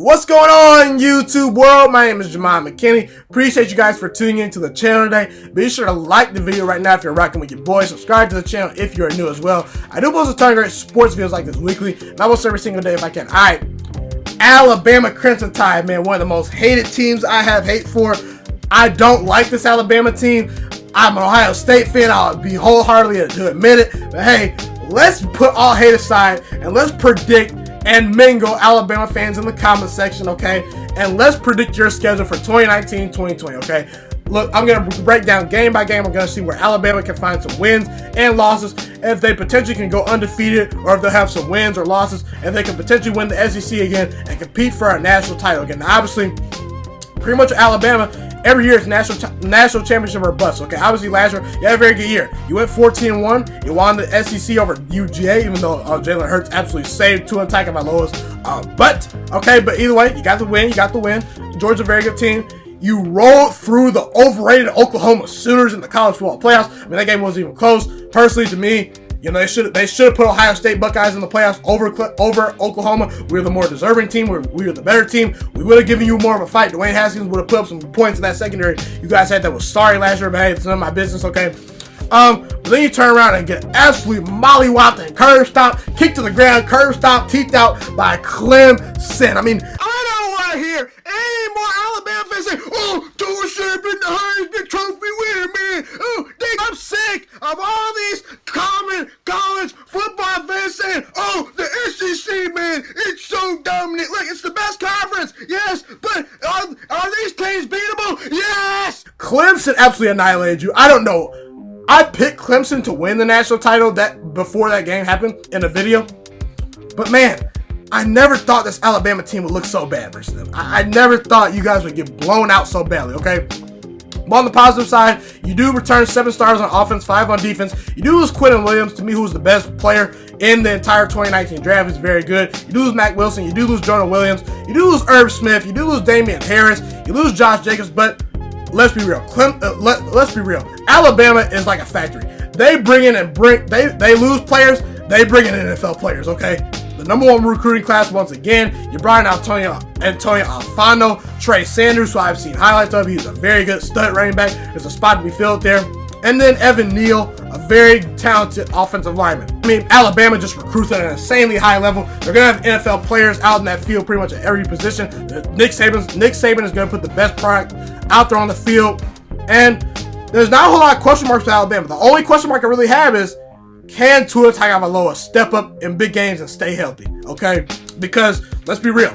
What's going on, YouTube world? My name is Ghiman Mckinney. Appreciate you guys for tuning into the channel today. Be sure to like the video right now if you're rocking with your boy. Subscribe to the channel if you're new as well. I do post a ton of great sports videos like this weekly, and I post every single day if I can. Alright, Alabama Crimson Tide, man. One of the most hated teams I have hate for. I don't like this Alabama team. I'm an Ohio State fan. I'll be wholeheartedly to admit it. But hey, let's put all hate aside and let's predict and mingle Alabama fans in the comment section, okay? And let's predict your schedule for 2019-2020, okay? Look, I'm going to break down game by game. I'm going to see where Alabama can find some wins and losses, if they potentially can go undefeated, or if they'll have some wins or losses, and they can potentially win the SEC again and compete for a national title again. Now, obviously, pretty much Alabama, every year it's national championship or bust. Okay, obviously last year you had a very good year. You went 14-1. You won the SEC over UGA, even though Jalen Hurts absolutely saved Tua Tagovailoa's butt. Okay, but either way, you got the win. You got the win. Georgia's a very good team. You rolled through the overrated Oklahoma Sooners in the college football playoffs. I mean, that game wasn't even close. Personally, to me, you know, they should have put Ohio State Buckeyes in the playoffs over Oklahoma. We were the more deserving team. We were the better team. We would have given you more of a fight. Dwayne Haskins would have put up some points in that secondary. You guys had that was sorry last year, but hey, it's none of my business, okay? But then you turn around and get absolutely mollywopped and curb stomped, kicked to the ground, curb stomped, teethed out by Clemson. I mean, I don't want to hear any more Alabama fans say, "Oh, Tua should have been the Heisman Trophy winner, man." Oh, I'm sick of all these common college football fans saying, "Oh, the SEC, man, it's so dominant. Look, it's the best conference." Yes, but are these teams beatable? Yes. Clemson absolutely annihilated you. I don't know. I picked Clemson to win the national title before that game happened in a video. But man, I never thought this Alabama team would look so bad versus them. I never thought you guys would get blown out so badly, okay? But on the positive side, you do return 7 stars on offense, 5 on defense. You do lose Quentin Williams, to me, who's the best player in the entire 2019 draft. He's very good. You do lose Mac Wilson. You do lose Jonah Williams. You do lose Irv Smith. You do lose Damian Harris. You lose Josh Jacobs. But let's be real. Let's be real. Alabama is like a factory. They bring in and they lose players. They bring in NFL players, okay? The number 1 recruiting class once again. You brought in Antonio Alfano, Trey Sanders, who I've seen highlights of. He's a very good stud running back. There's a spot to be filled there. And then Evan Neal, a very talented offensive lineman. I mean, Alabama just recruits at an insanely high level. They're going to have NFL players out in that field pretty much at every position. Nick Saban is going to put the best product out there on the field. And there's not a whole lot of question marks for Alabama. The only question mark I really have is, can Tua Tagovailoa step up in big games and stay healthy? Okay? Because, let's be real.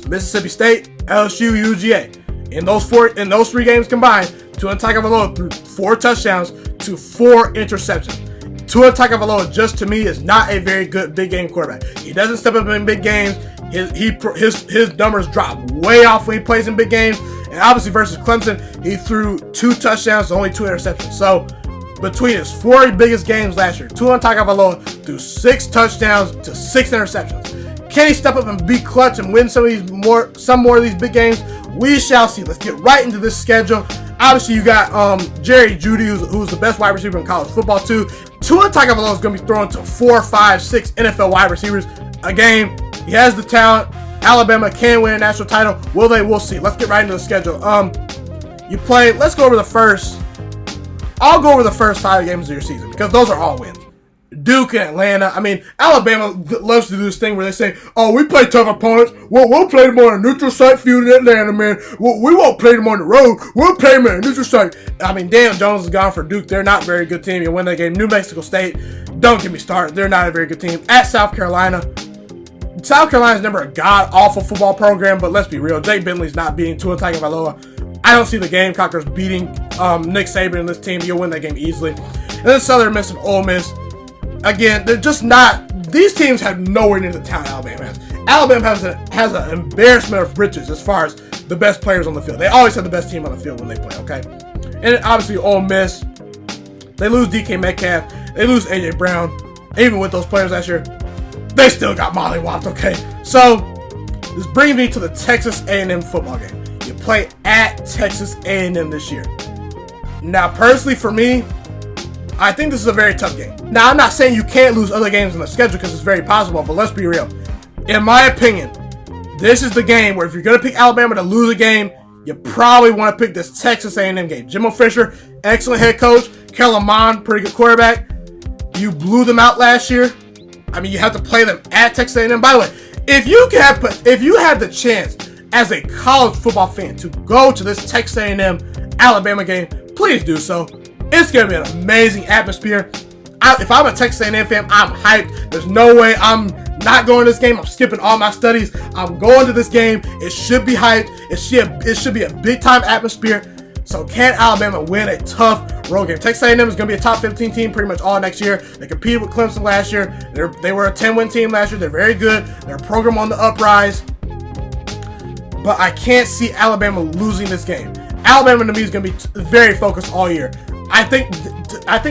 Mississippi State, LSU, UGA. In those 3 games combined, Tua Tagovailoa threw 4 touchdowns to 4 interceptions. Tua Tagovailoa, just to me, is not a very good big game quarterback. He doesn't step up in big games. His numbers drop way off when he plays in big games. And obviously versus Clemson, he threw 2 touchdowns to only 2 interceptions. So between his 4 biggest games last year, Tua Tagovailoa threw 6 touchdowns to 6 interceptions. Can he step up and be clutch and win some more of these big games? We shall see. Let's get right into this schedule. Obviously, you got Jerry Jeudy, who's the best wide receiver in college football, too. Tua Tagovailoa is going to be throwing to 4, 5, 6 NFL wide receivers a game. He has the talent. Alabama can win a national title. Will they? We'll see. Let's get right into the schedule. Let's go over the first. I'll go over the first 5 games of your season because those are all wins. Duke and Atlanta. I mean, Alabama loves to do this thing where they say, "Oh, we play tough opponents. Well, we'll play them on a neutral site field in Atlanta, man. We won't play them on the road. We'll play them on a neutral site." I mean, Daniel Jones is gone for Duke. They're not a very good team. You win that game. New Mexico State, don't get me started. They're not a very good team. At South Carolina. South Carolina's never a god-awful football program, but let's be real. Jake Bentley's not beating Tua Tagovailoa. I don't see the Gamecocks beating Nick Saban and this team. You'll win that game easily. And then Southern Miss and Ole Miss. Again, they're just not. These teams have nowhere near the talent Alabama has. Alabama has an embarrassment of riches as far as the best players on the field. They always have the best team on the field when they play, okay? And obviously, Ole Miss, they lose DK Metcalf. They lose A.J. Brown. Even with those players last year, they still got mollywopped, okay? So, this brings me to the Texas A&M football game. You play at Texas A&M this year. Now, personally, for me, I think this is a very tough game. Now, I'm not saying you can't lose other games in the schedule because it's very possible, but let's be real. In my opinion, this is the game where if you're going to pick Alabama to lose a game, you probably want to pick this Texas A&M game. Jimbo Fisher, excellent head coach. Kellen Mond, pretty good quarterback. You blew them out last year. I mean, you have to play them at Texas A&M. By the way, if you had the chance as a college football fan to go to this Texas A&M Alabama game, please do so. It's going to be an amazing atmosphere. If I'm a Texas A&M fan, I'm hyped. There's no way I'm not going to this game. I'm skipping all my studies. I'm going to this game. It should be hyped. It should be a big-time atmosphere. So can Alabama win a tough road game? Texas A&M is going to be a top 15 team pretty much all next year. They competed with Clemson last year. They were a 10-win team last year. They're very good. They're a program on the uprise. But I can't see Alabama losing this game. Alabama to me is going to be very focused all year. I think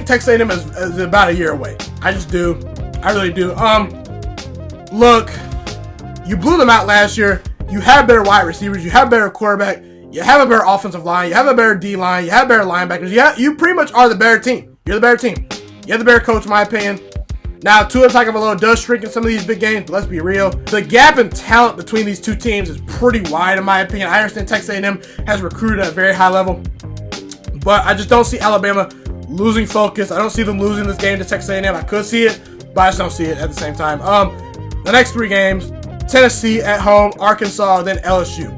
Texas A&M is about a year away. I just do. I really do. Look, you blew them out last year. You have better wide receivers. You have better quarterback. You have a better offensive line. You have a better D-line. You have better linebackers. You pretty much are the better team. You're the better team. You have the better coach, in my opinion. Now, Tua Tagovailoa does shrink in some of these big games, but let's be real. The gap in talent between these two teams is pretty wide, in my opinion. I understand Texas A&M has recruited at a very high level, but I just don't see Alabama losing focus. I don't see them losing this game to Texas A&M. I could see it, but I just don't see it at the same time. The next three games: Tennessee at home, Arkansas, then LSU.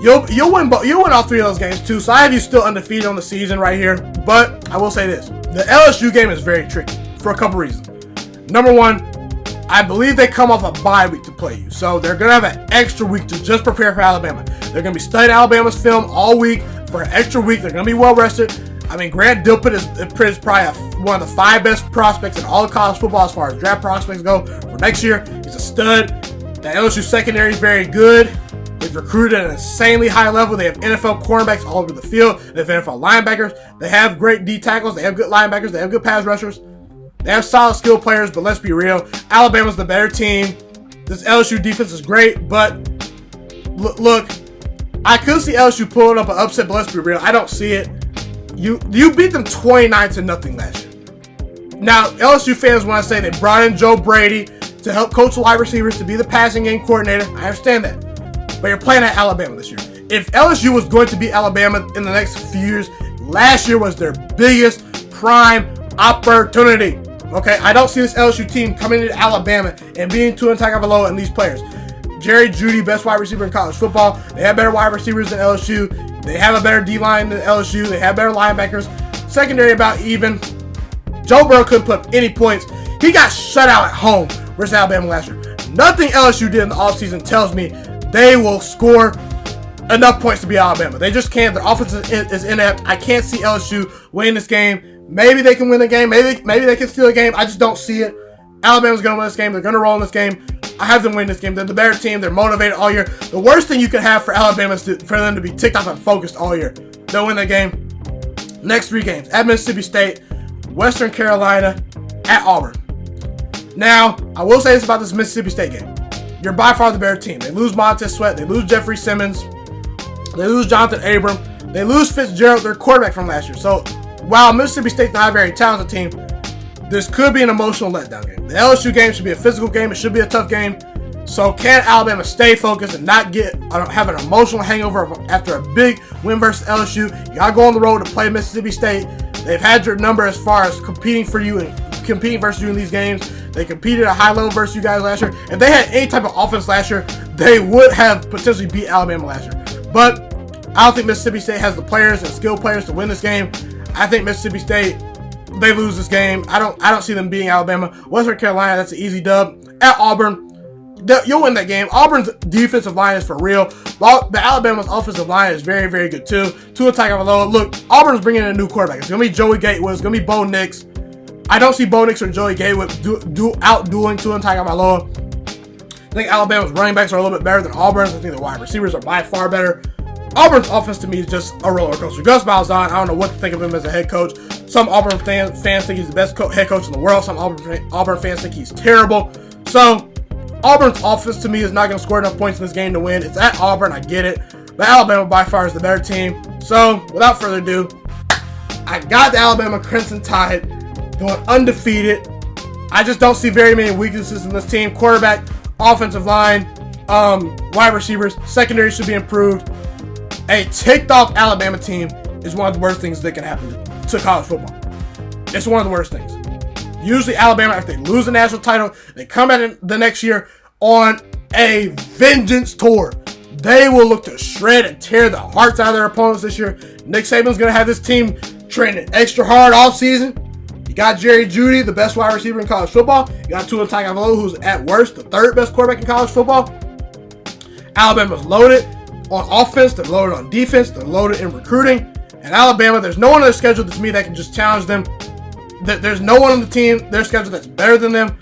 You'll win all three of those games too. So I have you still undefeated on the season right here. But I will say this: the LSU game is very tricky for a couple reasons. Number one, I believe they come off a bye week to play you, so they're gonna have an extra week to just prepare for Alabama. They're gonna be studying Alabama's film all week for an extra week. They're gonna be well rested. I mean, Grant Dilpin is probably one of the 5 best prospects in all of college football as far as draft prospects go for next year. He's a stud. The LSU secondary is very good. They've recruited at an insanely high level. They have NFL cornerbacks all over the field. They have NFL linebackers. They have great D tackles. They have good linebackers. They have good pass rushers. They have solid skill players, but let's be real. Alabama's the better team. This LSU defense is great, but look, I could see LSU pulling up an upset, but let's be real. I don't see it. You beat them 29-0 last year. Now, LSU fans want to say they brought in Joe Brady to help coach the wide receivers, to be the passing game coordinator. I understand that. But you're playing at Alabama this year. If LSU was going to beat Alabama in the next few years, last year was their biggest prime opportunity. Okay, I don't see this LSU team coming into Alabama and beating Tua Tagovailoa and these players. Jerry Jeudy, best wide receiver in college football. They have better wide receivers than LSU. They have a better D-line than LSU. They have better linebackers. Secondary about even. Joe Burrow couldn't put up any points. He got shut out at home versus Alabama last year. Nothing LSU did in the offseason tells me they will score enough points to beat Alabama. They just can't. Their offense is inept. I can't see LSU winning this game. Maybe they can win the game. Maybe they can steal a game. I just don't see it. Alabama's going to win this game. They're going to roll in this game. I have them win this game. They're the better team. They're motivated all year. The worst thing you can have for Alabama is for them to be ticked off and focused all year. They'll win the game. Next 3 games: at Mississippi State, Western Carolina, at Auburn. Now, I will say this about this Mississippi State game. You're by far the better team. They lose Montez Sweat. They lose Jeffrey Simmons. They lose Jonathan Abram. They lose Fitzgerald, their quarterback from last year. So, while Mississippi State's not a very talented team, this could be an emotional letdown game. The LSU game should be a physical game. It should be a tough game. So can Alabama stay focused and not have an emotional hangover after a big win versus LSU? You got to go on the road to play Mississippi State. They've had your number as far as competing for you and competing versus you in these games. They competed at a high level versus you guys last year. If they had any type of offense last year, they would have potentially beat Alabama last year. But I don't think Mississippi State has the players and skilled players to win this game. I think Mississippi State, they lose this game. I don't see them beating Alabama. Western Carolina, that's an easy dub. At Auburn, you'll win that game. Auburn's defensive line is for real. But Alabama's offensive line is very, very good too. Tua Tagovailoa. Look, Auburn's bringing in a new quarterback. It's going to be Joey Gatewood. It's going to be Bo Nix. I don't see Bo Nix or Joey Gatewood out-dueling Tua Tagovailoa. I think Alabama's running backs are a little bit better than Auburn's. I think the wide receivers are by far better. Auburn's offense to me is just a roller coaster. Gus Malzahn, I don't know what to think of him as a head coach. Some Auburn fans think he's the best head coach in the world. Some Auburn fans think he's terrible. So, Auburn's offense to me is not going to score enough points in this game to win. It's at Auburn, I get it. But Alabama by far is the better team. So, without further ado, I got the Alabama Crimson Tide going undefeated. I just don't see very many weaknesses in this team. Quarterback, offensive line, wide receivers. Secondary should be improved. A ticked off Alabama team is one of the worst things that can happen to college football. It's one of the worst things. Usually Alabama, if they lose the national title, they come in the next year on a vengeance tour. They will look to shred and tear the hearts out of their opponents this year. Nick Saban's going to have this team training extra hard all season. You got Jerry Jeudy, the best wide receiver in college football. You got Tua Tagovailoa, who's at worst the third best quarterback in college football. Alabama's loaded on offense. They're loaded on defense. They're loaded in recruiting. And Alabama, there's no one on their schedule to me that can just challenge them. There's no one on the team, their schedule, that's better than them.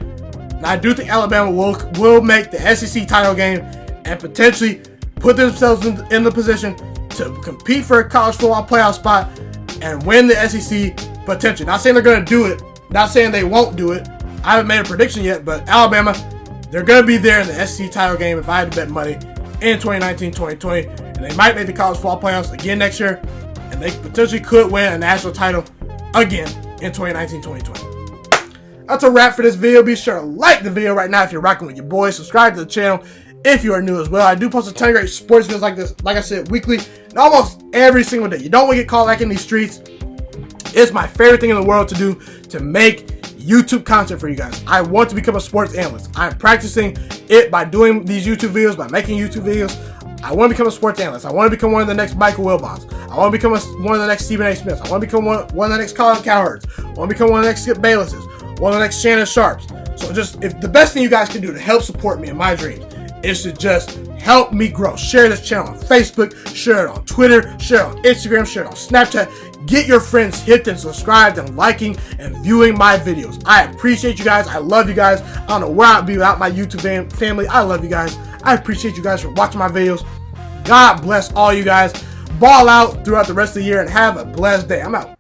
And I do think Alabama will make the SEC title game and potentially put themselves in the position to compete for a college football playoff spot and win the SEC potentially. Not saying they're going to do it. Not saying they won't do it. I haven't made a prediction yet, but Alabama, they're going to be there in the SEC title game if I had to bet money in 2019-2020. And they might make the college football playoffs again next year. And they potentially could win a national title again in 2019-2020. That's a wrap for this video. Be sure to like the video right now if you're rocking with your boys. Subscribe to the channel if you are new as well. I do post a ton of great sports videos like this, like I said, weekly and almost every single day. You don't want to get caught like in these streets. It's my favorite thing in the world to do, to make YouTube content for you guys. I want to become a sports analyst. I'm practicing it by doing these YouTube videos, by making YouTube videos. I want to become a sports analyst. I want to become one of the next Michael Wilbons. I want to become one of the next Stephen A. Smiths. I want to become one of the next Colin Cowherds. I want to become one of the next Skip Baylesses. One of the next Shannon Sharps. So if the best thing you guys can do to help support me in my dreams is to just help me grow. Share this channel on Facebook, share it on Twitter, share it on Instagram, share it on Snapchat. Get your friends hipped and subscribed and liking and viewing my videos. I appreciate you guys. I love you guys. I don't know where I'd be without my YouTube family. I love you guys. I appreciate you guys for watching my videos. God bless all you guys. Ball out throughout the rest of the year and have a blessed day. I'm out.